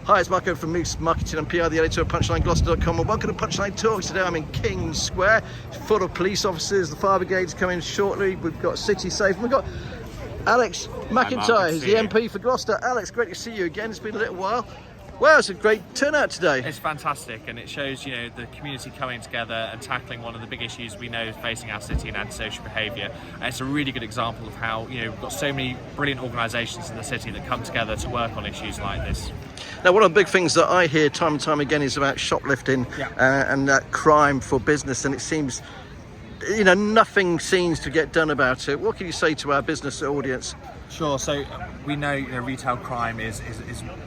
Hi, it's Marco from Moose Marketing and PR, the editor of PunchlineGloucester.com, and welcome to Punchline Talks. Today I'm in King's Square, full of police officers. The fire brigade's coming shortly. We've got City Safe, and we've got Alex McIntyre, who's the MP for Gloucester. Alex, great to see you again. It's been a little while. Well, it's a great turnout today. It's fantastic, and it shows, the community coming together and tackling one of the big issues we know facing our city in antisocial behaviour. And it's a really good example of how, we've got so many brilliant organisations in the city that come together to work on issues like this. Now, one of the big things that I hear time and time again is about shoplifting and that crime for business, and it seems, nothing seems to get done about it. What can you say to our business audience? Sure. So we know, retail crime is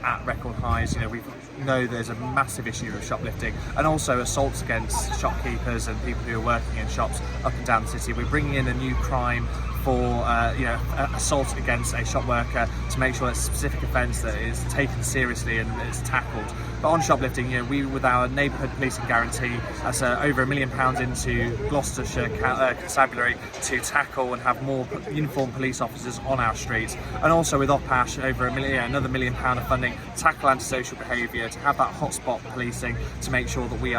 at record highs. We know there's a massive issue of shoplifting and also assaults against shopkeepers and people who are working in shops up and down the city. We're bringing in a new crime for assault against a shop worker to make sure it's a specific offence that is taken seriously and is tackled. But on shoplifting, we, with our neighbourhood policing guarantee, that's over £1 million into Gloucestershire constabulary to tackle and have more uniformed police officers on our streets. And also with OPASH, over another £1 million of funding to tackle antisocial behaviour, to have that hotspot policing, to make sure that we're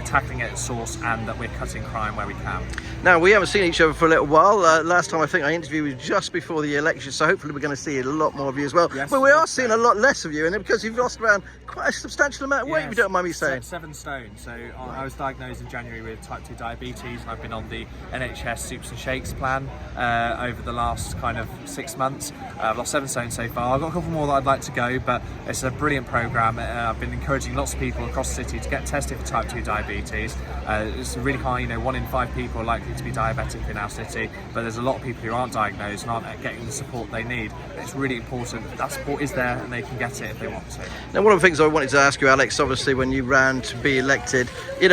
tackling it at source and that we're cutting crime where we can. Now, we haven't seen each other for a little while. Last time I think I interviewed you just before the election, so hopefully we're going to see a lot more of you as well. Yes, but we are seeing a lot less of you, and because you've lost around quite a substantial amount of weight, if you don't mind me saying. 7 stone. So I was diagnosed in January with type 2 diabetes, and I've been on the NHS Soups and Shakes plan over the last kind of 6 months. I've lost 7 stone so far. I've got a couple more that I'd like to go, but it's a brilliant programme. I've been encouraging lots of people across the city to get tested for type 2 diabetes. It's really high, 1 in 5 people are likely to be diabetic in our city, but there's a lot of people who aren't diagnosed and aren't getting the support they need. It's really important that support is there and they can get it if they want to. Now, one of the things I wanted to ask you, Alex, obviously when you ran to be elected, what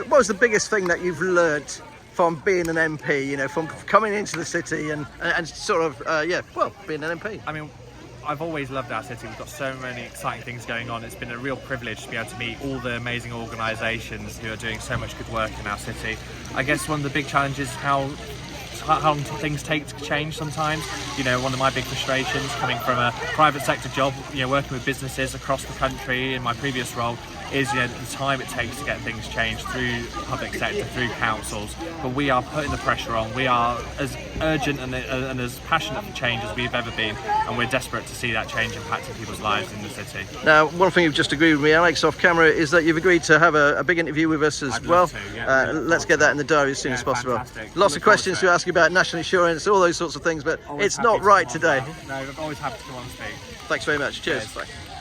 was the biggest thing that you've learnt from being an MP, from coming into the city and sort of, being an MP? I mean, I've always loved our city. We've got so many exciting things going on. It's been a real privilege to be able to meet all the amazing organisations who are doing so much good work in our city. I guess one of the big challenges is how long things take to change sometimes. One of my big frustrations coming from a private sector job, working with businesses across the country in my previous role, is the time it takes to get things changed through the public sector, through councils. But we are putting the pressure on. We are as urgent and as passionate for change as we've ever been, and we're desperate to see that change impacting people's lives in the city. Now, one thing you've just agreed with me, Alex, off camera, is that you've agreed to have a big interview with us as well. Let's get that in the diary as soon as possible. Fantastic. Lots of questions to ask you about national insurance, all those sorts of things, but it's not right today. No, I'm always happy to come on and speak. Thanks very much. Cheers. Cheers. Bye.